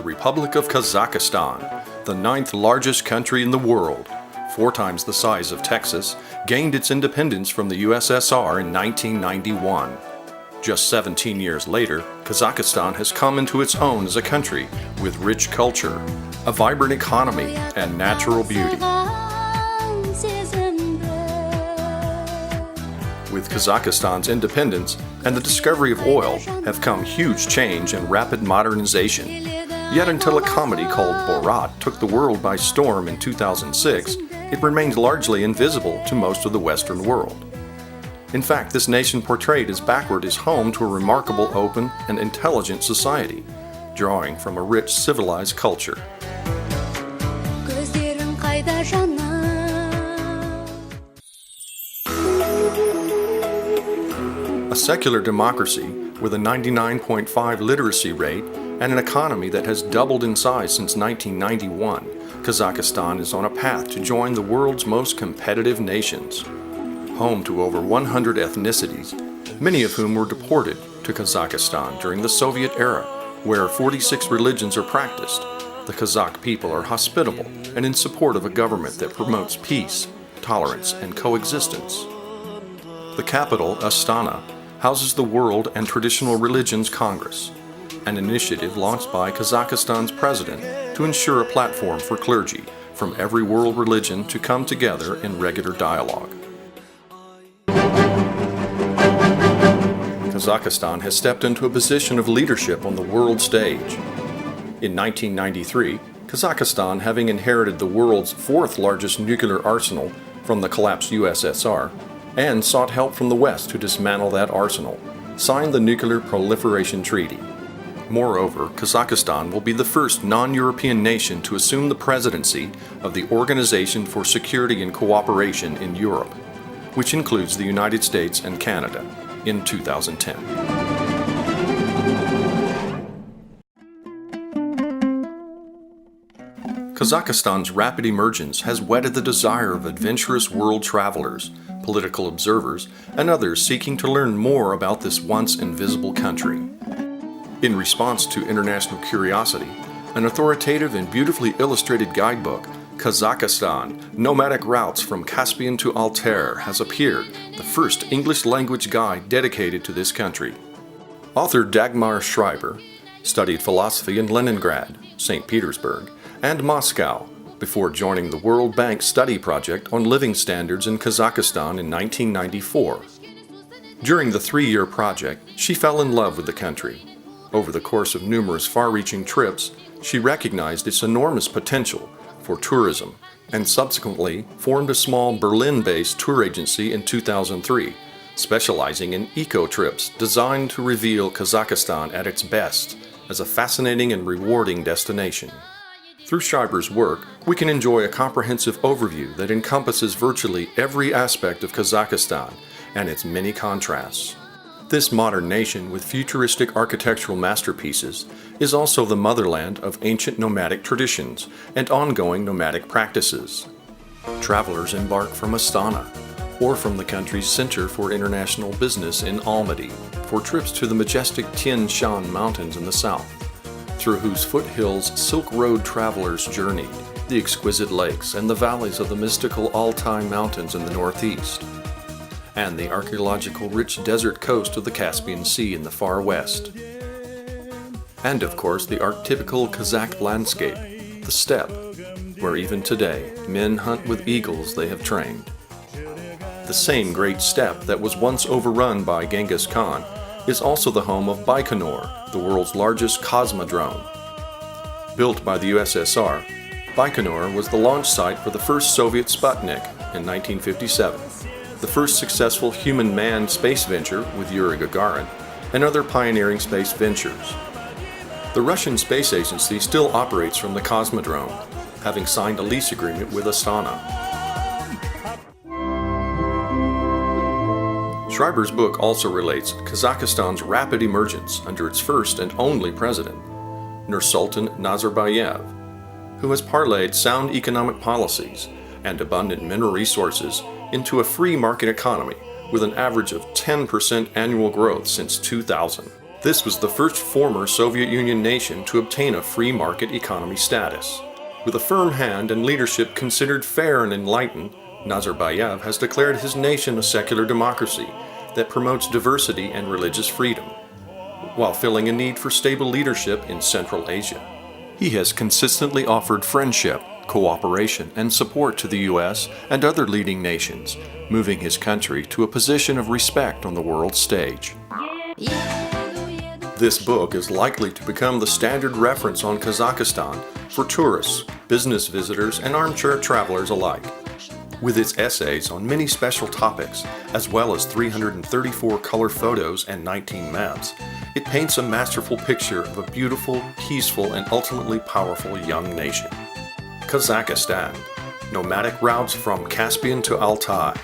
Republic of Kazakhstan, the 9th largest country in the world, 4 times the size of Texas, gained its independence from the USSR in 1991. Just 17 years later, Kazakhstan has come into its own as a country with rich culture, a vibrant economy, and natural beauty. With Kazakhstan's independence and the discovery of oil have come huge change and rapid modernization. Yet until a comedy called Borat took the world by storm in 2006, it remained largely invisible to most of the Western world. In fact, this nation portrayed as backward is home to a remarkable, open, and intelligent society, drawing from a rich, civilized culture. A secular democracy with a 99.5 literacy rate and an economy that has doubled in size since 1991, Kazakhstan is on a path to join the world's most competitive nations. Home to over 100 ethnicities, many of whom were deported to Kazakhstan during the Soviet era, where 46 religions are practiced, the Kazakh people are hospitable and in support of a government that promotes peace, tolerance, and coexistence. The capital, Astana, houses the World and Traditional Religions Congress, an initiative launched by Kazakhstan's president to ensure a platform for clergy from every world religion to come together in regular dialogue. Kazakhstan has stepped into a position of leadership on the world stage. In 1993, Kazakhstan, having inherited the world's 4th largest nuclear arsenal from the collapsed USSR, and sought help from the West to dismantle that arsenal, signed the Nuclear Proliferation Treaty. Moreover, Kazakhstan will be the first non-European nation to assume the presidency of the Organization for Security and Cooperation in Europe, which includes the United States and Canada, in 2010. Kazakhstan's rapid emergence has whetted the desire of adventurous world travelers, political observers, and others seeking to learn more about this once invisible country. In response to international curiosity, an authoritative and beautifully illustrated guidebook, Kazakhstan, Nomadic Routes from Caspian to Altai, has appeared, the first English-language guide dedicated to this country. Author Dagmar Schreiber studied philosophy in Leningrad, St. Petersburg, and Moscow before joining the World Bank study project on living standards in Kazakhstan in 1994. During the 3-year project, she fell in love with the country. Over the course of numerous far-reaching trips, she recognized its enormous potential for tourism and subsequently formed a small Berlin-based tour agency in 2003, specializing in eco-trips designed to reveal Kazakhstan at its best as a fascinating and rewarding destination. Through Schreiber's work, we can enjoy a comprehensive overview that encompasses virtually every aspect of Kazakhstan and its many contrasts. This modern nation with futuristic architectural masterpieces is also the motherland of ancient nomadic traditions and ongoing nomadic practices. Travelers embark from Astana or from the country's Center for International Business in Almaty for trips to the majestic Tian Shan Mountains in the south, through whose foothills Silk Road travelers journeyed, the exquisite lakes and the valleys of the mystical Altai Mountains in the northeast, and the archaeological rich desert coast of the Caspian Sea in the far west. And of course the archetypical Kazakh landscape, the steppe, where even today men hunt with eagles they have trained. The same great steppe that was once overrun by Genghis Khan is also the home of Baikonur, the world's largest cosmodrome. Built by the USSR, Baikonur was the launch site for the first Soviet Sputnik in 1957, the first successful human-manned space venture with Yuri Gagarin, and other pioneering space ventures. The Russian Space Agency still operates from the cosmodrome, having signed a lease agreement with Astana. Schreiber's book also relates Kazakhstan's rapid emergence under its first and only president, Nursultan Nazarbayev, who has parlayed sound economic policies and abundant mineral resources into a free market economy with an average of 10% annual growth since 2000. This was the first former Soviet Union nation to obtain a free market economy status. With a firm hand and leadership considered fair and enlightened, Nazarbayev has declared his nation a secular democracy that promotes diversity and religious freedom, while filling a need for stable leadership in Central Asia. He has consistently offered friendship, cooperation, and support to the U.S. and other leading nations, moving his country to a position of respect on the world stage. This book is likely to become the standard reference on Kazakhstan for tourists, business visitors, and armchair travelers alike. With its essays on many special topics, as well as 334 color photos and 19 maps, it paints a masterful picture of a beautiful, peaceful, and ultimately powerful young nation. Kazakhstan, Nomadic Routes from Caspian to Altai.